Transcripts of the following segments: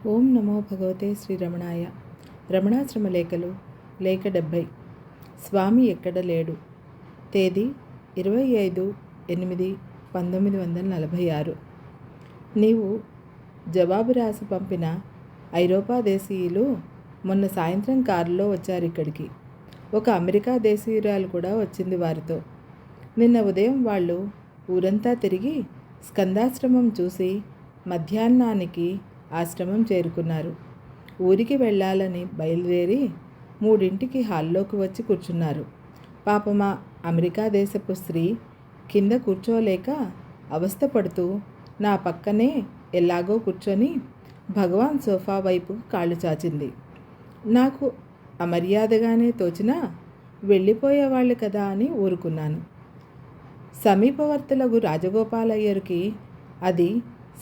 ఓం నమో భగవతే శ్రీరమణాయ. రమణాశ్రమ లేఖలు లేఖ 70. స్వామి ఎక్కడ లేడు. తేదీ 25/8/1946. నీవు జవాబు రాసి పంపిన ఐరోపా దేశీయులు మొన్న సాయంత్రం కారులో వచ్చారు ఇక్కడికి. ఒక అమెరికా దేశీయురాలు కూడా వచ్చింది వారితో. నిన్న ఉదయం వాళ్ళు ఊరంతా తిరిగి స్కందాశ్రమం చూసి మధ్యాహ్నానికి ఆశ్రమం చేరుకున్నారు. ఊరికి వెళ్ళాలని బయలుదేరి 3ంటికి హాల్లోకి వచ్చి కూర్చున్నారు. పాపమా అమెరికా దేశపు స్త్రీ కింద కూర్చోలేక అవస్థపడుతూ నా పక్కనే ఎలాగో కూర్చొని భగవాన్ సోఫా వైపు కాళ్ళు చాచింది. నాకు అమర్యాదగానే తోచినా వెళ్ళిపోయేవాళ్ళు కదా అని ఊరుకున్నాను. సమీపవర్తులకు రాజగోపాలయ్యరికి అది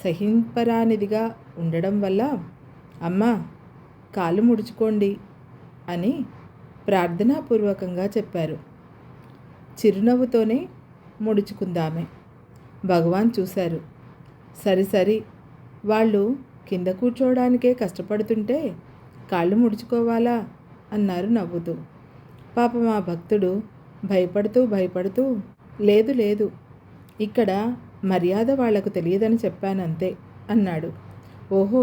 సహింపరానిదిగా ఉండడం వల్ల అమ్మా కాలు ముడుచుకోండి అని ప్రార్థనాపూర్వకంగా చెప్పారు. చిరునవ్వుతోనే ముడుచుకుందామే. భగవాన్ చూశారు. సరి వాళ్ళు కింద కూర్చోవడానికే కష్టపడుతుంటే కాళ్ళు ముడుచుకోవాలా అన్నారు నవ్వుతూ. పాపం ఆ భక్తుడు భయపడుతూ లేదు ఇక్కడ మర్యాద వాళ్లకు తెలియదని చెప్పానంతే అన్నాడు. ఓహో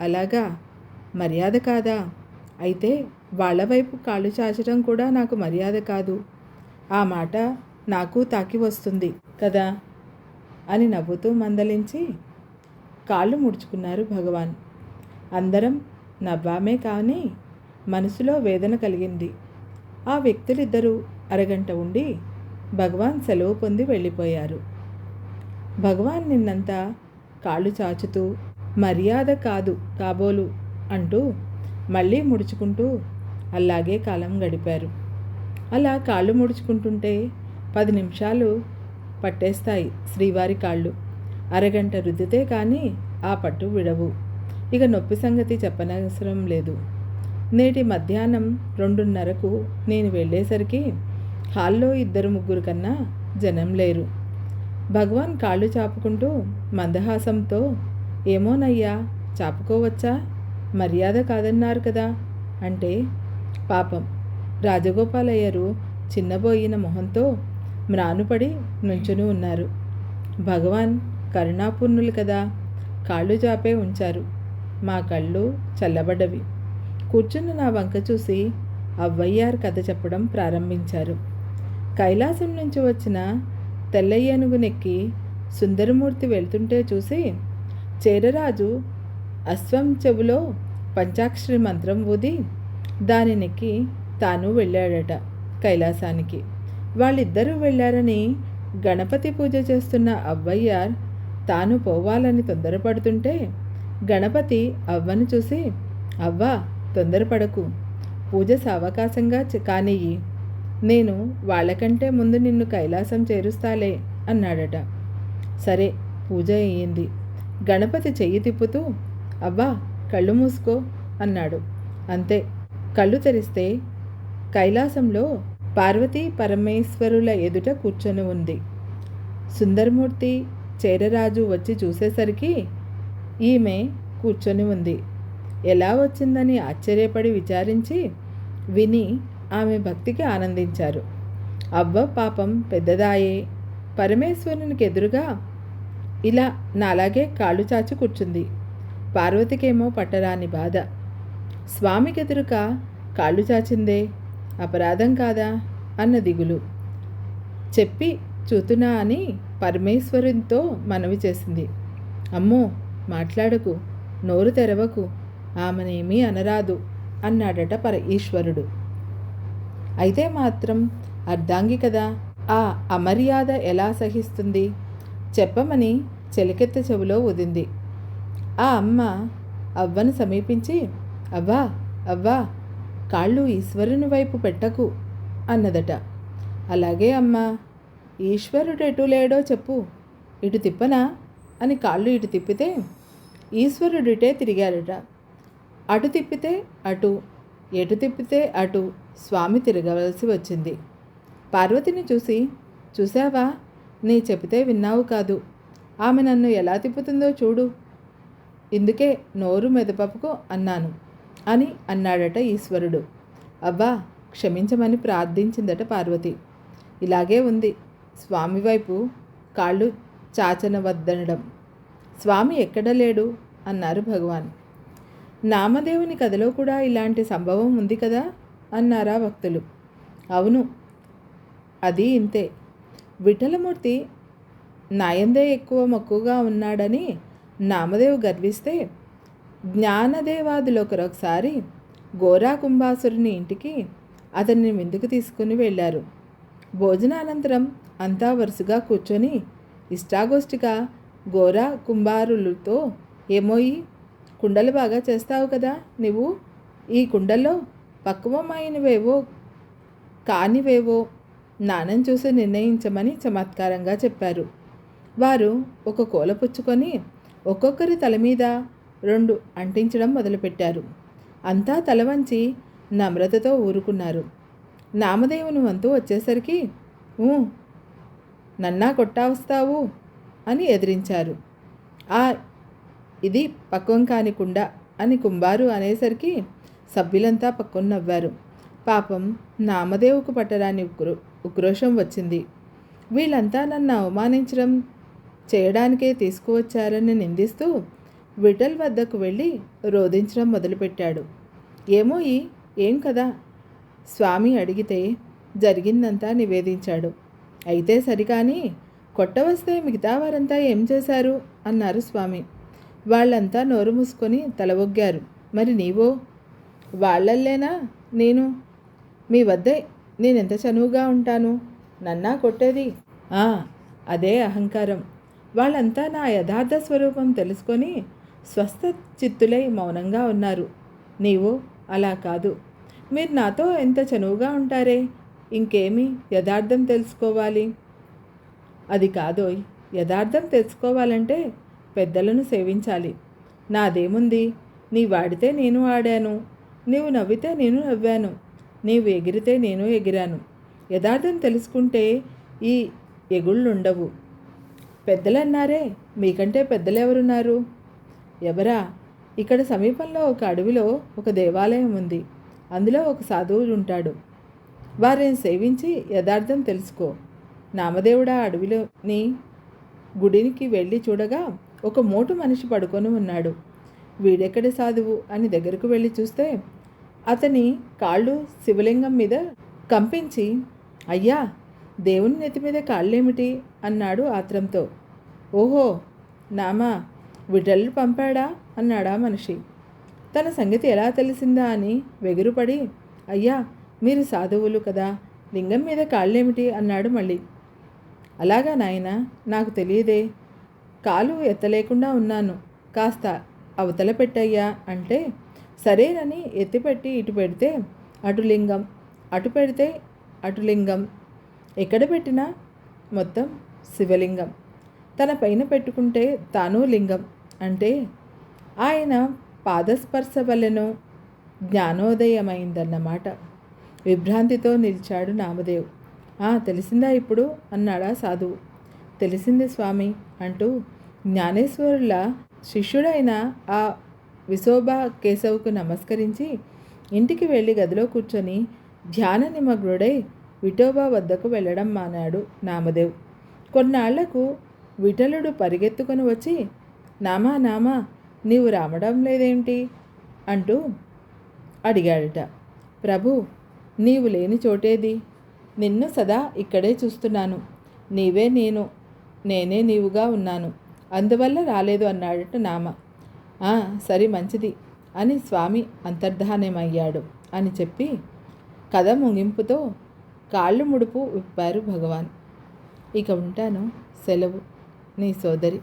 అలాగా, మర్యాద కాదా? అయితే వాళ్ళ వైపు కాళ్ళు చాచడం కూడా నాకు మర్యాద కాదు. ఆ మాట నాకు తాకి వస్తుంది కదా అని నవ్వుతూ మందలించి కాళ్ళు ముడుచుకున్నారు భగవాన్. అందరం నవ్వామే కానీ మనసులో వేదన కలిగింది. ఆ వ్యక్తులిద్దరూ అరగంట ఉండి భగవాన్ సెలవు పొంది వెళ్ళిపోయారు. భగవాన్ నిన్నంతా కాళ్ళు చాచుతూ మర్యాద కాదు కాబోలు అంటూ మళ్ళీ ముడుచుకుంటూ అలాగే కాలం గడిపారు. అలా కాళ్ళు ముడుచుకుంటుంటే 10 నిమిషాలు పట్టేస్తాయి శ్రీవారి కాళ్ళు. అరగంట రుద్దితే కానీ ఆ పట్టు విడవు. ఇక నొప్పి సంగతి చెప్పనవసరం లేదు. నేటి మధ్యాహ్నం 2:30కు నేను వెళ్ళేసరికి హాల్లో 2-3 కన్నా జనం లేరు. భగవాన్ కాళ్ళు చాపుకుంటూ మందహాసంతో ఏమోనయ్యా చాపుకోవచ్చా, మర్యాద కాదన్నారు కదా అంటే పాపం రాజగోపాలయ్యరు చిన్నబోయిన మొహంతో మ్రానుపడి నుంచుని ఉన్నారు. భగవాన్ కరుణాపూర్ణులు కదా, కాళ్ళు చాపే ఉంచారు. మా కళ్ళు చల్లబడ్డవి. కూర్చున్న నా వంక చూసి అవ్వయ్యారు కథ చెప్పడం ప్రారంభించారు. కైలాసం నుంచి వచ్చిన తెల్ల ఏనుగునెక్కి సుందరమూర్తి వెళ్తుంటే చూసి చేరరాజు అశ్వం చెవులో పంచాక్షరి మంత్రం ఊది దానినెక్కి తాను వెళ్ళాడట కైలాసానికి. వాళ్ళిద్దరూ వెళ్ళారని గణపతి పూజ చేస్తున్న అవ్వయ్యార్ తాను పోవాలని తొందరపడుతుంటే గణపతి అవ్వను చూసి అవ్వా తొందరపడకు, పూజ సావకాశంగా కానియ్యి, నేను వాళ్ళకంటే ముందు నిన్ను కైలాసం చేరుస్తాలే అన్నాడట. సరే పూజ అయ్యింది. గణపతి చెయ్యి తిప్పుతూ అవ్వా కళ్ళు మూసుకో అన్నాడు. అంతే, కళ్ళు తెరిస్తే కైలాసంలో పార్వతీ పరమేశ్వరుల ఎదుట కూర్చొని ఉంది. సుందరమూర్తి చేరరాజు వచ్చి చూసేసరికి ఈమె కూర్చొని ఉంది. ఎలా వచ్చిందని ఆశ్చర్యపడి విచారించి విని ఆమె భక్తికి ఆనందించారు. అవ్వ పాపం పెద్దదాయే, పరమేశ్వరునికి ఎదురుగా ఇలా నాలాగే కాళ్ళు చాచి కూర్చుంది. పార్వతికేమో పట్టరాని బాధ. స్వామికెదురుగా కాళ్ళు చాచిందే అపరాధం కాదా అన్న దిగులు. చెప్పి చూతునా అని పరమేశ్వరునితో మనవి చేసింది. అమ్మో మాట్లాడకు, నోరు తెరవకు, ఆమెనేమీ అనరాదు అన్నాడట ఈశ్వరుడు. అయితే మాత్రం అర్ధాంగి కదా, ఆ అమర్యాద ఎలా సహిస్తుంది చెప్పమని చెలికెత్త చెవిలో ఊదింది. ఆ అమ్మ అవ్వను సమీపించి అవ్వా కాళ్ళు ఈశ్వరుని వైపు పెట్టకు అన్నదట. అలాగే అమ్మా, ఈశ్వరుడెటు లేడో చెప్పు, ఇటు తిప్పనా అని కాళ్ళు ఇటు తిప్పితే ఈశ్వరుడిటే తిరిగాడట. అటు తిప్పితే అటు, ఎటు తిప్పితే అటు స్వామి తిరగవలసి వచ్చింది. పార్వతిని చూసి చూసావా, నీ చెబితే విన్నావు కాదు, ఆమె నన్ను ఎలా తిప్పుతుందో చూడు, ఇందుకే నోరు మెదపకు అన్నాను అని అన్నాడట ఈశ్వరుడు. అవ్వా క్షమించమని ప్రార్థించిందట పార్వతి. ఇలాగే ఉంది స్వామి వైపు కాళ్ళు చాచనవద్దనడం. స్వామి ఎక్కడ లేడు అన్నారు భగవాన్. నామదేవుని కథలో కూడా ఇలాంటి సంభవం ఉంది కదా అన్నారా భక్తులు. అవును, అది ఇంతే. విఠలమూర్తి నాయందే ఎక్కువ మక్కువగా ఉన్నాడని నామదేవు గర్విస్తే జ్ఞానదేవాదులొకరొకసారి గోరా కుంభాసురుని ఇంటికి అతన్ని విందుకు తీసుకుని వెళ్ళారు. భోజనానంతరం అంతా వరుసగా కూర్చొని ఇష్టాగోష్ఠిగా గోరా కుంభారులతో, ఏమోయి కుండలు బాగా చేస్తావు కదా నువ్వు, ఈ కుండల్లో పక్వమైనవేవో కానివేవో నానం చూసి నిర్ణయించమని చమత్కారంగా చెప్పారు. వారు ఒక కోల పుచ్చుకొని ఒక్కొక్కరి తల మీద 2 అంటించడం మొదలుపెట్టారు. అంతా తల వంచి నమ్రతతో ఊరుకున్నారు. నామదేవుని వంతు వచ్చేసరికి నన్నా కొట్టా వస్తావు అని ఎదిరించారు. ఇది పక్వం కాని కుండ అని కుంభారు అనేసరికి సభ్యులంతా పక్కన నవ్వారు. పాపం నామదేవుకు పట్టరాని ఉక్రోషం వచ్చింది. వీళ్ళంతా నన్ను అవమానించడం చేయడానికే తీసుకువచ్చారని నిందిస్తూ విఠల్ వద్దకు వెళ్ళి రోధించడం మొదలుపెట్టాడు. ఏం కదా స్వామి అడిగితే జరిగిందంతా నివేదించాడు. అయితే సరికాని కొట్టవస్తే మిగతా వారంతా ఏం చేశారు అన్నారు స్వామి. వాళ్ళంతా నోరు మూసుకొని తలవొగ్గారు. మరి నీవో? వాళ్ళల్లేనా నేను? మీ వద్దే నేనెంత చనువుగా ఉంటాను, నన్నా కొట్టేది? అదే అహంకారం. వాళ్ళంతా నా యథార్థ స్వరూపం తెలుసుకొని స్వస్థ చిత్తులై మౌనంగా ఉన్నారు. నీవో అలా కాదు. మీరు నాతో ఎంత చనువుగా ఉంటారే, ఇంకేమీ యథార్థం తెలుసుకోవాలి? అది కాదోయ్, యథార్థం తెలుసుకోవాలంటే పెద్దలను సేవించాలి. నాదేముంది, నీ వాడితే నేను ఆడాను, నీవు నవ్వితే నేను నవ్వాను, నీవు ఎగిరితే నేను ఎగిరాను. యథార్థం తెలుసుకుంటే ఈ ఎగుళ్ళుండవు. పెద్దలన్నారే, మీకంటే పెద్దలెవరున్నారు? ఎవరా? ఇక్కడ సమీపంలో ఒక అడవిలో ఒక దేవాలయం ఉంది. అందులో ఒక సాధువుడు ఉంటాడు. వారిని సేవించి యథార్థం తెలుసుకో. నామదేవుడా అడవిలోని గుడికి వెళ్ళి చూడగా ఒక మోటు మనిషి పడుకొని ఉన్నాడు. వీడెక్కడి సాధువు అని దగ్గరకు వెళ్ళి చూస్తే అతని కాళ్ళు శివలింగం మీద కంపించి, అయ్యా దేవుని నెత్తి మీద కాళ్ళేమిటి అన్నాడు ఆత్రంతో. ఓహో నామా, విఠలుడు పంపాడా అన్నాడా మనిషి. తన సంగతి ఎలా తెలిసిందా అని వెగురుపడి, అయ్యా మీరు సాధువులు కదా, లింగం మీద కాళ్ళేమిటి అన్నాడు మళ్ళీ. అలాగా నాయనా, నాకు తెలియదే, కాలు ఎత్తలేకుండా ఉన్నాను, కాస్త అవతల పెట్టయ్యా అంటే సరేనని ఎత్తిపెట్టి ఇటు పెడితే అటు లింగం, అటు పెడితే అటు లింగం, ఎక్కడ పెట్టినా మొత్తం శివలింగం. తన పైన పెట్టుకుంటే తాను లింగం. అంటే ఆయన పాదస్పర్శ వల్లనో జ్ఞానోదయమైందన్నమాట. విభ్రాంతితో నిలిచాడు నామదేవ్. తెలిసిందా ఇప్పుడు అన్నాడా సాధువు. తెలిసింది స్వామి అంటూ జ్ఞానేశ్వరుల శిష్యుడైన ఆ విశోభా కేశవుకు నమస్కరించి ఇంటికి వెళ్ళి గదిలో కూర్చొని ధ్యాన నిమగ్నుడై విఠోబా వద్దకు వెళ్ళడం మానాడు నామదేవ్. కొన్నాళ్లకు విఠలుడు పరిగెత్తుకొని వచ్చి, నామా నీవు రావడం లేదేంటి అంటూ అడిగాడట. ప్రభు, నీవు లేని చోటేది? నిన్ను సదా ఇక్కడే చూస్తున్నాను. నీవే నేను, నేనే నీవుగా ఉన్నాను, అందువల్ల రాలేదు అన్నాడట నామ. సరి మంచిది అని స్వామి అంతర్ధానమయ్యాడు అని చెప్పి కథ ముగింపుతో కాళ్ళు ముడుపు విప్పారు భగవాన్. ఇక ఉంటాను. సెలవు. నీ సోదరి.